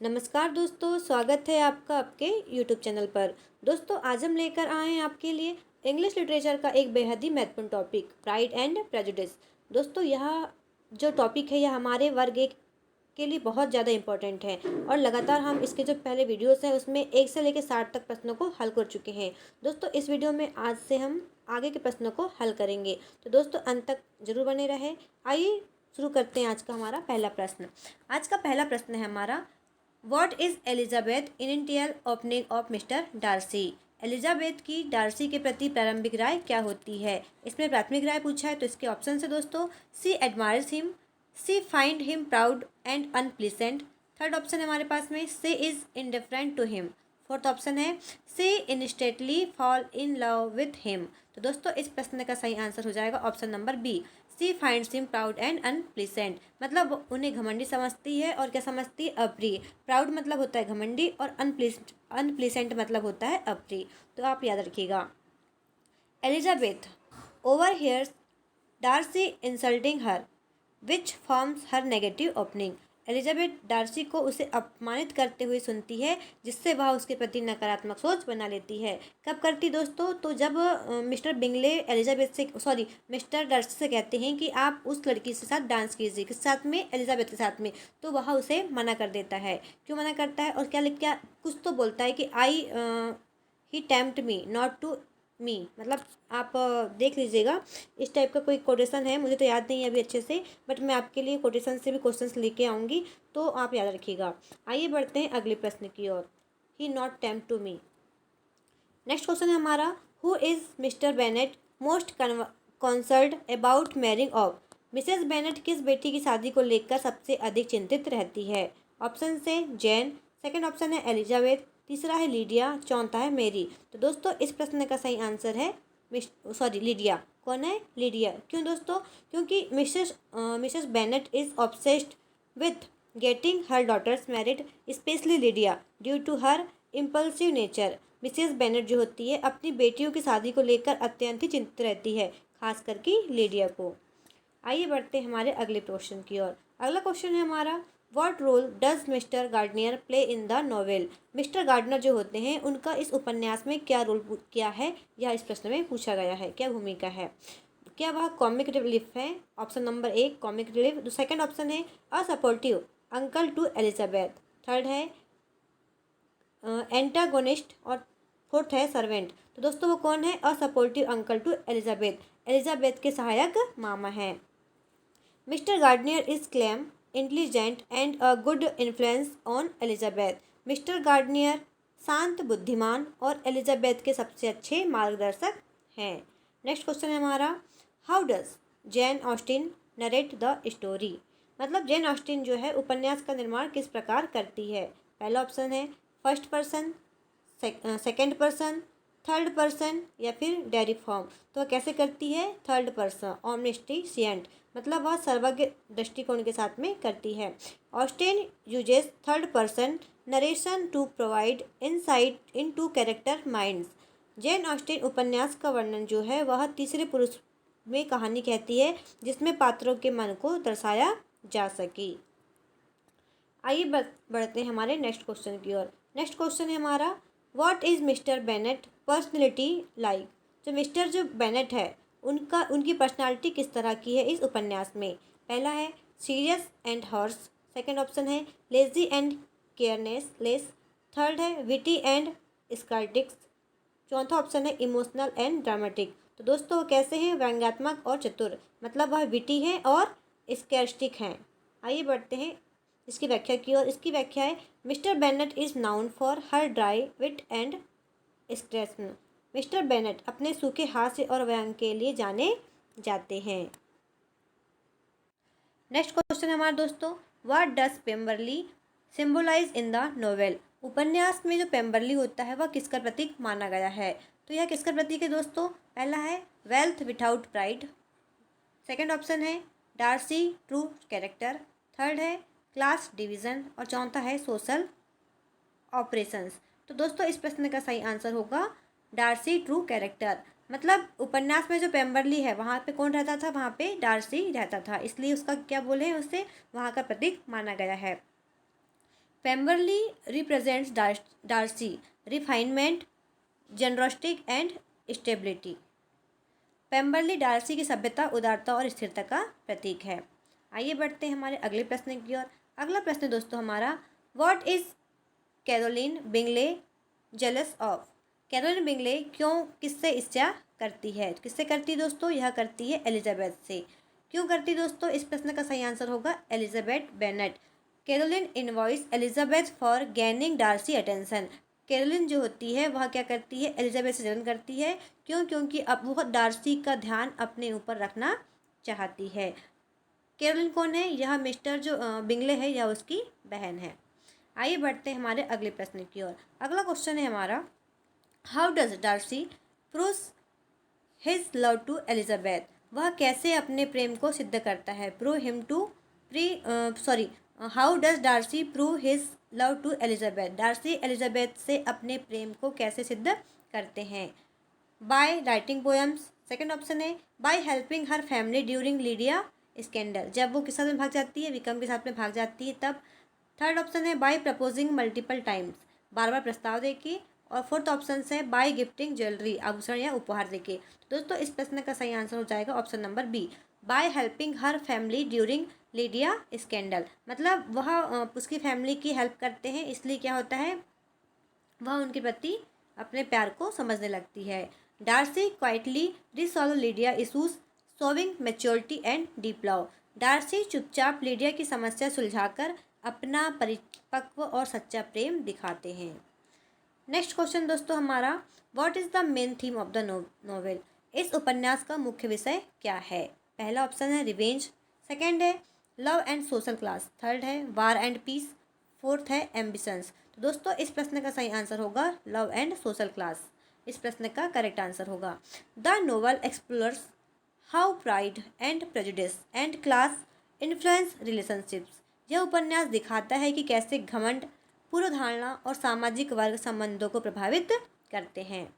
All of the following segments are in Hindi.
नमस्कार दोस्तों, स्वागत है आपका आपके यूट्यूब चैनल पर। दोस्तों, आज हम लेकर आए हैं आपके लिए इंग्लिश लिटरेचर का एक बेहद ही महत्वपूर्ण टॉपिक, प्राइड एंड प्रेजुडिस। दोस्तों, यह जो टॉपिक है यह हमारे वर्ग एक के लिए बहुत ज़्यादा इम्पोर्टेंट है और लगातार हम इसके जो पहले वीडियोस हैं उसमें 1 से लेकर 60 तक प्रश्नों को हल कर चुके हैं। दोस्तों, इस वीडियो में आज से हम आगे के प्रश्नों को हल करेंगे, तो दोस्तों अंत तक जरूर बने रहें। आइए शुरू करते हैं आज का हमारा पहला प्रश्न। आज का पहला प्रश्न है हमारा, what is Elizabeth initial opening of Mr Darcy. Elizabeth की डार्सी के प्रति प्रारंभिक राय क्या होती है। इसमें प्राथमिक राय पूछा है तो इसके ऑप्शन है दोस्तों, she admires him, she find him proud and unpleasant. Third option है हमारे पास में, she is indifferent to him. Fourth option है, she instantly fall in love with him. तो दोस्तों इस प्रश्न का सही आंसर हो जाएगा option number B, she finds him proud and unpleasant. मतलब उन्हें घमंडी समझती है और क्या समझती है, अप्रिय। प्राउड मतलब होता है घमंडी और अनप्लीसेंट मतलब होता है अप्रिय। तो आप याद रखिएगा। Elizabeth overhears Darcy insulting her, which forms her negative opening. Elizabeth Darcy को उसे अपमानित करते हुए सुनती है, जिससे वह उसके प्रति नकारात्मक सोच बना लेती है। कब करती दोस्तों, तो जब मिस्टर बिंगले मिस्टर डार्सी से कहते हैं कि आप उस लड़की के साथ डांस कीजिए, किस साथ में, एलिजाबेथ के साथ में। तो वह उसे मना कर देता है। क्यों मना करता है और क्या क्या कुछ तो बोलता है कि he tempt me not to me. मतलब आप देख लीजिएगा, इस टाइप का कोई कोटेशन है, मुझे तो याद नहीं है अभी अच्छे से, बट मैं आपके लिए कोटेशन से भी क्वेश्चंस लेके आऊँगी, तो आप याद रखिएगा। आइए बढ़ते हैं अगले प्रश्न की ओर। He not tempt to me. Next question है हमारा, who is Mr Bennet most concerned about marrying off. Mrs Bennet किस बेटी की शादी को लेकर सबसे अधिक चिंतित रहती है। ऑप्शन से जैन, सेकंड ऑप्शन है एलिजाबेथ, तीसरा है लीडिया, चौथा है मेरी। तो दोस्तों इस प्रश्न का सही आंसर है लीडिया। कौन है, लीडिया। क्यों दोस्तों, क्योंकि Mrs Bennet is obsessed with getting her daughters married, especially Lydia, due to her impulsive nature. Mrs Bennet जो होती है अपनी बेटियों की शादी को लेकर अत्यंत ही चिंतित रहती है, खास करके लीडिया को। आइए बढ़ते हैं हमारे अगले क्वेश्चन की ओर। अगला क्वेश्चन है हमारा, what role does Mr Gardiner play in the novel. Mr Gardiner जो होते हैं उनका इस उपन्यास में क्या रोल किया है, यह इस प्रश्न में पूछा गया है, क्या भूमिका है। क्या वह कॉमिक रिलीफ है। Option number 1 comic relief, second option है a supportive uncle to Elizabeth, third है एंटागोनिस्ट और फोर्थ है सर्वेंट। तो दोस्तों वो कौन है, a supportive uncle to Elizabeth, Elizabeth के सहायक मामा हैं। Mr Gardiner is calm intelligent and a good influence on Elizabeth. Mr Gardiner शांत, बुद्धिमान और एलिजाबेथ के सबसे अच्छे मार्गदर्शक हैं। नेक्स्ट क्वेश्चन है हमारा, how does Jain Austin narrate the story. मतलब जैन ऑस्टिन जो है उपन्यास का निर्माण किस प्रकार करती है। पहला ऑप्शन है first person, second person, third person या फिर डायरी फॉर्म। तो वह कैसे करती है, थर्ड पर्सन ऑमनिस्टिशियंट, मतलब वह सर्वज्ञ दृष्टिकोण के साथ में करती है। Austen uses third person narration to provide insight into character minds. Jane Austen उपन्यास का वर्णन जो है वह तीसरे पुरुष में कहानी कहती है, जिसमें पात्रों के मन को दर्शाया जा सके। आइए बढ़ते हैं हमारे नेक्स्ट क्वेश्चन की ओर। नेक्स्ट क्वेश्चन है हमारा, what is Mr Bennett personality like. जो बेनेट है उनकी पर्सनालिटी किस तरह की है इस उपन्यास में। पहला है serious and horse, second option है लेजी एंड केयरनेसलेस, थर्ड है विटी एंड स्कार्टिक्स, चौथा ऑप्शन है इमोशनल एंड ड्रामेटिक। तो दोस्तों वो कैसे हैं, व्यंग्यात्मक और चतुर, मतलब वह विटी हैं और स्कैस्टिक हैं। आइए बढ़ते हैं इसकी व्याख्या की ओर। इसकी व्याख्या है, Mr Bennet is known for her dry wit and expression. Mr Bennet अपने सूखे हास्य और व्यंग के लिए जाने जाते हैं। नेक्स्ट क्वेश्चन है हमारा दोस्तों, what does Pemberley symbolise in the novel. उपन्यास में जो पेम्बरली होता है वह किसका प्रतीक माना गया है। तो यह किसका प्रतीक है दोस्तों, पहला है wealth without pride, second option है डार्सी ट्रू कैरेक्टर, थर्ड है क्लास डिवीज़न और चौथा है सोशल ऑपरेशंस। तो दोस्तों इस प्रश्न का सही आंसर होगा डार्सी ट्रू कैरेक्टर। मतलब उपन्यास में जो पेम्बरली है वहाँ पे कौन रहता था, वहाँ पे डार्सी रहता था, इसलिए उसका क्या बोले, उससे वहाँ का प्रतीक माना गया है। Pemberley represents Darcy, refinement, generosity and stability. Pemberley Darcy की सभ्यता, उदारता और स्थिरता का प्रतीक है। आइए बढ़ते हैं हमारे अगले प्रश्न की ओर। अगला प्रश्न दोस्तों हमारा, what is Caroline Bingley jealous of. Caroline Bingley क्यों किससे ईर्ष्या करती है? किससे करती है दोस्तों? यह करती है एलिजाबेथ से। क्यों करती दोस्तों? इस प्रश्न का सही आंसर होगा Elizabeth Bennet. Caroline envies Elizabeth for gaining Darcy attention. Caroline जो होती है वह क्या करती है? एलिजाबेथ से जलन करती है। क्यों? क्योंकि अब वह डार्सी का ध्यान अपने ऊपर रखना चाहती है। कैरोलिन कौन है? यह मिस्टर जो बिंगले है, यह उसकी बहन है। आइए बढ़ते हैं हमारे अगले प्रश्न की ओर। अगला क्वेश्चन है हमारा, how does Darcy prove his love to Elizabeth. वह कैसे अपने प्रेम को सिद्ध करता है? Prove him to how does Darcy prove his love to Elizabeth. Darcy Elizabeth से अपने प्रेम को कैसे सिद्ध करते हैं? By writing poems. Second option है by helping her family during Lydia scandal. जब वो किस साथ में भाग जाती है? विक्रम के साथ में भाग जाती है तब। थर्ड ऑप्शन है बाय प्रपोजिंग मल्टीपल टाइम्स, बार बार प्रस्ताव देके। और फोर्थ ऑप्शन है बाय गिफ्टिंग ज्वेलरी, आभूषण या उपहार देके। दोस्तों इस प्रश्न का सही आंसर हो जाएगा option number B, by helping her family during Lydia scandal. मतलब वह उसकी फैमिली की हेल्प करते हैं, इसलिए क्या होता है, वह उनके प्रति अपने प्यार को समझने लगती है। Darcy quietly resolve Lydia issues, showing maturity and deep love. Darcy चुपचाप लीडिया की समस्या सुलझाकर अपना परिपक्व और सच्चा प्रेम दिखाते हैं। नेक्स्ट क्वेश्चन दोस्तों हमारा, what is the main theme of the novel. इस उपन्यास का मुख्य विषय क्या है? पहला ऑप्शन है रिवेंज, सेकेंड है love and social class, third है वार एंड पीस, फोर्थ है एम्बिशंस। तो दोस्तों इस प्रश्न का सही आंसर होगा लव एंड सोशल क्लास। इस प्रश्न का करेक्ट आंसर होगा। The novel explores how pride and prejudice and class influence relationships. यह उपन्यास दिखाता है कि कैसे घमंड, पूर्व धारणा और सामाजिक वर्ग संबंधों को प्रभावित करते हैं।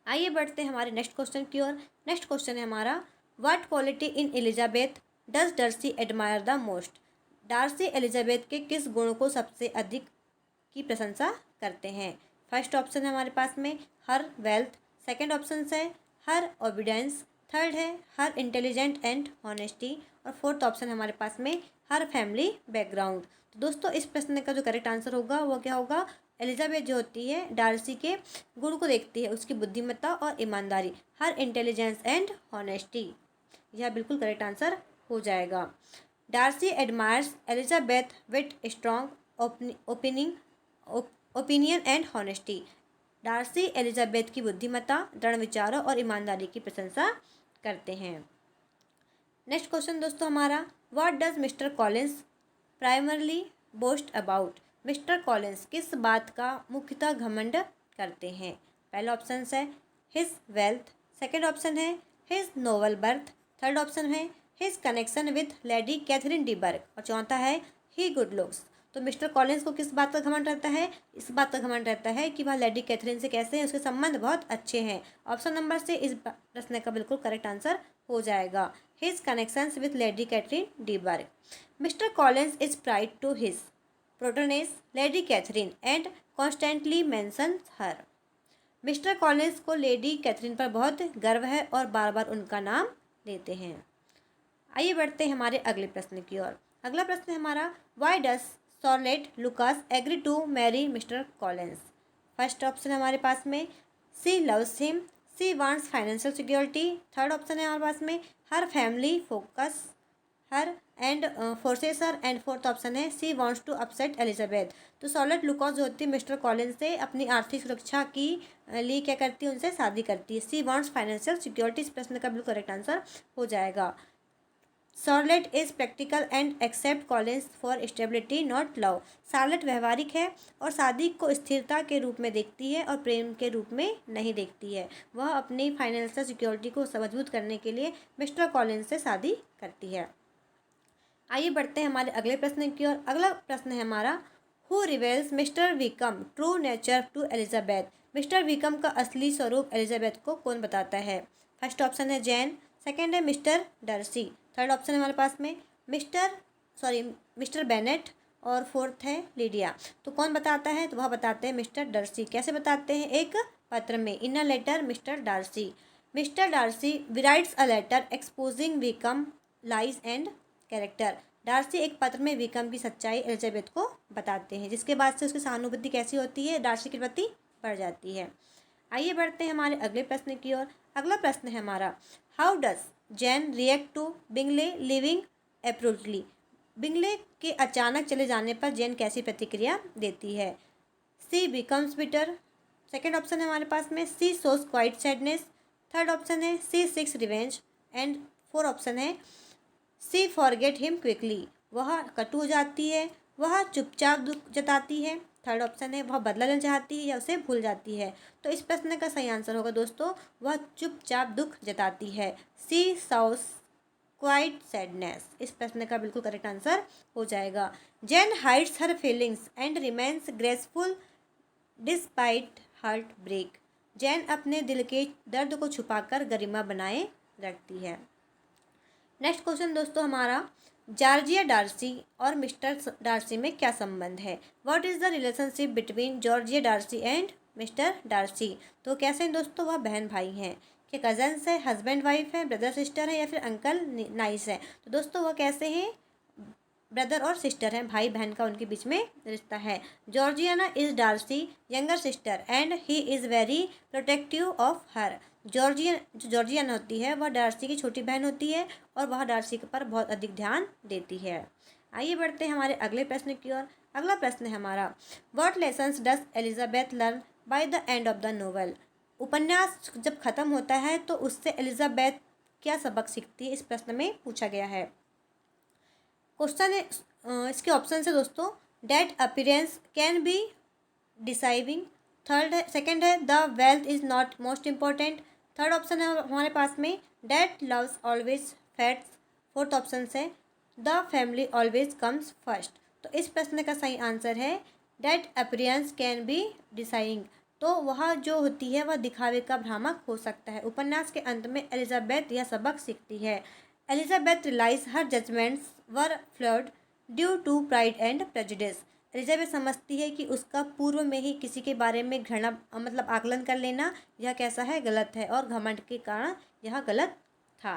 आइए बढ़ते हैं हमारे नेक्स्ट क्वेश्चन की ओर। नेक्स्ट क्वेश्चन है हमारा, what quality in Elizabeth does Darcy admire the most. Darcy Elizabeth के किस गुण को सबसे अधिक की प्रशंसा करते हैं? फर्स्ट ऑप्शन है हमारे पास में हर वेल्थ, सेकेंड ऑप्शन है हर ओबिडेंस, थर्ड है हर इंटेलिजेंट एंड ऑनेस्टी, और फोर्थ ऑप्शन हमारे पास में हर फैमिली बैकग्राउंड। तो दोस्तों इस प्रश्न का जो करेक्ट आंसर होगा वो क्या होगा, एलिजाबेथ जो होती है डार्सी के गुण को देखती है, उसकी बुद्धिमत्ता और ईमानदारी, हर इंटेलिजेंस एंड ऑनेस्टी। यह बिल्कुल करेक्ट आंसर हो जाएगा। Darcy admires Elizabeth with strong opinion and honesty. Darcy Elizabeth की बुद्धिमत्ता, दृढ़ विचारों और ईमानदारी की प्रशंसा करते हैं। नेक्स्ट क्वेश्चन दोस्तों हमारा, what does mister Collins primarily boast about. Mister Collins किस बात का मुख्यतः घमंड करते हैं? पहला ऑप्शन है हिज वेल्थ, सेकेंड ऑप्शन है his noble birth, third option है his connection with Lady Catherine de Bourgh, और चौथा है ही गुड लुक्स। तो मिस्टर कॉलिंस को किस बात का घमंड रहता है? इस बात का घमंड रहता है कि वह लेडी कैथरीन से कैसे हैं, उसके संबंध बहुत अच्छे हैं। ऑप्शन नंबर से इस प्रश्न का बिल्कुल करेक्ट आंसर हो जाएगा, his connections with Lady Catherine de Bourgh. Mr Collins is pride to his patroness Lady Catherine and constantly mentions her. Mr Collins को लेडी कैथरीन पर बहुत गर्व है और बार बार उनका नाम लेते हैं। आइए बढ़ते हैं हमारे अगले प्रश्न की ओर। अगला प्रश्न है हमारा, why does Charlotte Lucas agree to marry Mr Collins. First option हमारे पास में she loves him, she wants financial security, third option है हमारे पास में her family focus her and forces her, and fourth option है she wants to upset Elizabeth. तो शॉर्लेट लुकास जो होती है मिस्टर कॉलिंस से अपनी आर्थिक सुरक्षा की लिए क्या करती है, उनसे शादी करती है। सी वांट्स फाइनेंशियल सिक्योरिटी इस प्रश्न का बिल्कुल करेक्ट आंसर हो जाएगा। Charlotte is practical and accept Collins for stability not love. Charlotte व्यवहारिक है और शादी को स्थिरता के रूप में देखती है और प्रेम के रूप में नहीं देखती है। वह अपनी फाइनेंशियल सिक्योरिटी को मजबूत करने के लिए मिस्टर कॉलिंस से शादी करती है। आइए बढ़ते हैं हमारे अगले प्रश्न की ओर। अगला प्रश्न है हमारा, who reveals mister Wickham true nature to Elizabeth. Mister Wickham का असली स्वरूप एलिजाबेथ को कौन बताता है? फर्स्ट ऑप्शन है जैन, सेकेंड है मिस्टर डार्सी, थर्ड ऑप्शन है हमारे पास में मिस्टर बेनेट, और फोर्थ है लीडिया। तो कौन बताता है? तो वह बताते हैं मिस्टर डार्सी। कैसे बताते हैं? एक पत्र में, in a letter Mr Darcy. Mr Darcy writes a letter exposing Wickham lies and character. Darcy एक पत्र में विकम की सच्चाई एलिजाबेथ को बताते हैं, जिसके बाद से उसकी सहानुभूति कैसी होती है? डार्सी के प्रति बढ़ जाती है। आइए बढ़ते हैं हमारे अगले प्रश्न की ओर। अगला प्रश्न है हमारा, how does Jane react to Bingley leaving abruptly. Bingley के अचानक चले जाने पर जैन कैसी प्रतिक्रिया देती है? She becomes bitter. Second option है हमारे पास में, she shows quiet sadness. Third option है she seeks revenge. And fourth option है सी फॉरगेट हिम क्विकली। वह कटु हो जाती है, वह चुपचाप दुख जताती है। थर्ड ऑप्शन है वह बदला लेना चाहती है या उसे भूल जाती है। तो इस प्रश्न का सही आंसर होगा दोस्तों, वह चुपचाप दुख जताती है। सी साउस क्वाइट सैडनेस इस प्रश्न का बिल्कुल करेक्ट आंसर हो जाएगा। Jane hides her feelings and remains graceful despite heartbreak. Jane अपने दिल के दर्द को छुपाकर गरिमा बनाए रखती है। नेक्स्ट क्वेश्चन दोस्तों हमारा, जॉर्जिया डार्सी और मिस्टर डार्सी में क्या संबंध है? What is the relationship between Georgia Darcy and mister Darcy. तो कैसे हैं दोस्तों? वह बहन भाई हैं, क्या कजन्स है, हस्बैंड वाइफ है, ब्रदर सिस्टर है या फिर अंकल नाइस है? तो दोस्तों वह कैसे हैं? ब्रदर और सिस्टर हैं, भाई बहन का उनके बीच में रिश्ता है। Georgiana is Darcy younger sister and he is very protective of her. Georgian होती है वह डार्सी की छोटी बहन होती है और वह डार्सी पर बहुत अधिक ध्यान देती है। आइए बढ़ते हैं हमारे अगले प्रश्न की ओर। अगला प्रश्न है हमारा, what lessons does Elizabeth learn by the end of the novel. उपन्यास जब खत्म होता है तो उससे एलिजाबेथ क्या सबक सीखती है? इस प्रश्न में पूछा गया है। क्वेश्चन है, इसके ऑप्शन है दोस्तों, that appearance can be deceiving. Third है, सेकेंड है the wealth is not most important. Third option है हमारे पास में that love always fades. Fourth option है the family always comes first. तो इस प्रश्न का सही आंसर है that appearance can be deceiving. तो वह जो होती है वह दिखावे का भ्रामक हो सकता है। उपन्यास के अंत में एलिजाबेथ यह सबक सीखती है। Elizabeth realise her judgements were flawed due to pride and prejudice. Elizabeth समझती है कि उसका पूर्व में ही किसी के बारे में घृणा मतलब आकलन कर लेना यह कैसा है? गलत है, और घमंड के कारण यह गलत था।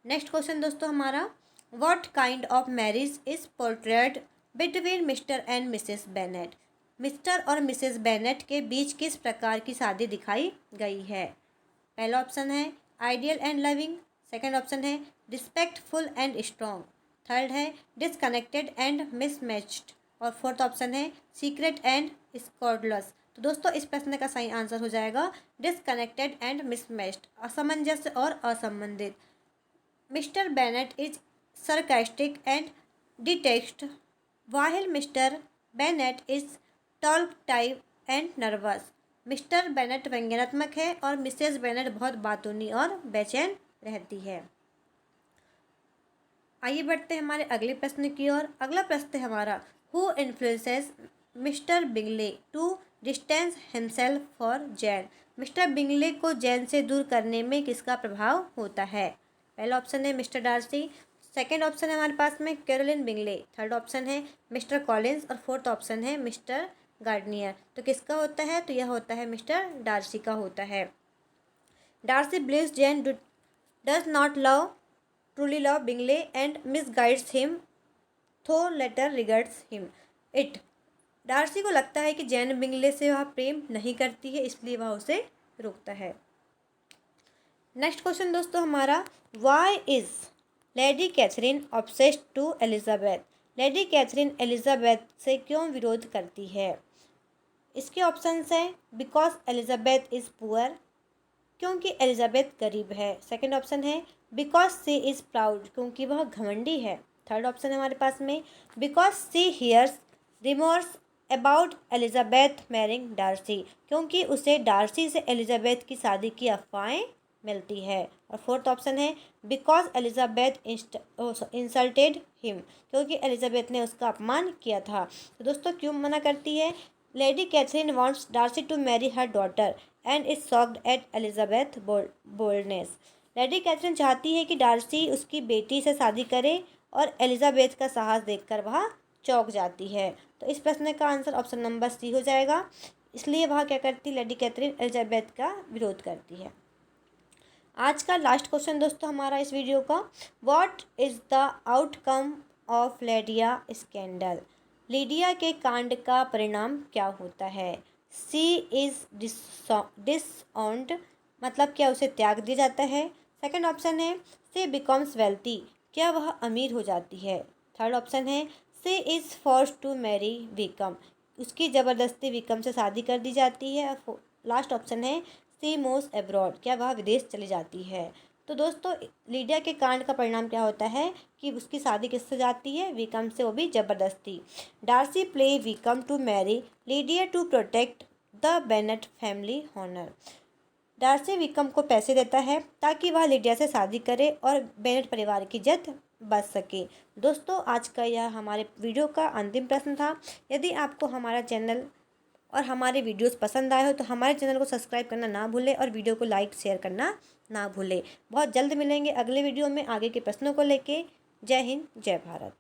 नेक्स्ट क्वेश्चन दोस्तों हमारा, what kind of marriage is portrayed between mister and Mrs Bennett. Mister और मिसेस बेनेट के बीच किस प्रकार की शादी दिखाई गई है? पहला ऑप्शन है ideal and loving. Second option है रिस्पेक्टफुल एंड स्ट्रॉन्ग। थर्ड है डिसकनेक्टेड एंड मिसमैच्ड। और फोर्थ ऑप्शन है सीक्रेट एंड स्कॉर्डलेस। तो दोस्तों इस प्रश्न का सही आंसर हो जाएगा डिसकनेक्टेड एंड मिसमैच्ड, असमंजस और असंबंधित। Mr Bennet is sarcastic and detached while Mr Bennet is talkative and nervous. Mr Bennet व्यंग्यात्मक है और मिसेस बेनेट बहुत बातूनी और बेचैन रहती है। आइए बढ़ते हैं हमारे अगले प्रश्न की ओर। अगला प्रश्न है हमारा, who influences mister Bingley to distance himself for Jane. Mister Bingley को जैन से दूर करने में किसका प्रभाव होता है? पहला ऑप्शन है मिस्टर डार्सी। सेकेंड ऑप्शन है हमारे पास में कैरोलिन बिंगले। थर्ड ऑप्शन है मिस्टर कॉलिंस और फोर्थ ऑप्शन है मिस्टर गार्डनियर। तो किसका होता है? तो यह होता है मिस्टर डार्सी का होता है। Darcy believes Jane does not truly love Bingley and misguides him though later regrets him it। Darcy को लगता है कि जैन बिंगले से वह प्रेम नहीं करती है, इसलिए वह उसे रोकता है। नेक्स्ट क्वेश्चन दोस्तों हमारा, why is Lady Catherine obsessed to Elizabeth. Lady Catherine Elizabeth से क्यों विरोध करती है? इसके ऑप्शंस हैं बिकॉज एलिजाबेथ इज़ पुअर, क्योंकि एलिजाबेथ गरीब है। सेकेंड ऑप्शन है बिकॉज सी इज़ प्राउड, क्योंकि वह घमंडी है। थर्ड ऑप्शन है हमारे पास में because she hears remorse about Elizabeth marrying Darcy, क्योंकि उसे डार्सी से एलिजाबेथ की शादी की अफवाहें मिलती है। और फोर्थ ऑप्शन है बिकॉज एलिजाबेथ इंसल्टेड हिम, क्योंकि एलिजाबेथ ने उसका अपमान किया था। तो दोस्तों क्यों मना करती है? Lady Catherine wants Darcy to marry her daughter and is shocked at Elizabeth boldness. Lady Catherine चाहती है कि डार्सी उसकी बेटी से शादी करे और एलिजाबेथ का साहस देखकर वह चौंक जाती है। तो इस प्रश्न का आंसर ऑप्शन नंबर सी हो जाएगा। इसलिए वह क्या करती है, लेडी कैथरीन एलिजाबेथ का विरोध करती है। आज का लास्ट क्वेश्चन दोस्तों हमारा इस वीडियो का, what is the outcome of Lydia scandal. Lydia के कांड का परिणाम क्या होता है। सी इज डिसऑन्ड, मतलब क्या उसे त्याग दिया जाता है। सेकंड ऑप्शन है सी बिकम्स वेल्थी, क्या वह अमीर हो जाती है। थर्ड ऑप्शन है she is forced to marry Wickham, उसकी ज़बरदस्ती विकम से शादी कर दी जाती है। लास्ट ऑप्शन है सी मूव्स अब्रॉड, क्या वह विदेश चली जाती है। तो दोस्तों लीडिया के कांड का परिणाम क्या होता है कि उसकी शादी किससे जाती है, विकम से, वो भी ज़बरदस्ती। Darcy play Wickham to marry Lydia to protect the Bennet family honour. Darcy Wickham को पैसे देता है ताकि वह लीडिया से शादी करे और बेनेट परिवार की इज्जत बच सके। दोस्तों आज का यह हमारे वीडियो का अंतिम प्रश्न था। यदि आपको हमारा चैनल और हमारे वीडियोस पसंद आए हो तो हमारे चैनल को सब्सक्राइब करना ना भूलें और वीडियो को लाइक शेयर करना ना भूलें। बहुत जल्द मिलेंगे अगले वीडियो में आगे के प्रश्नों को लेके। जय हिंद, जय भारत।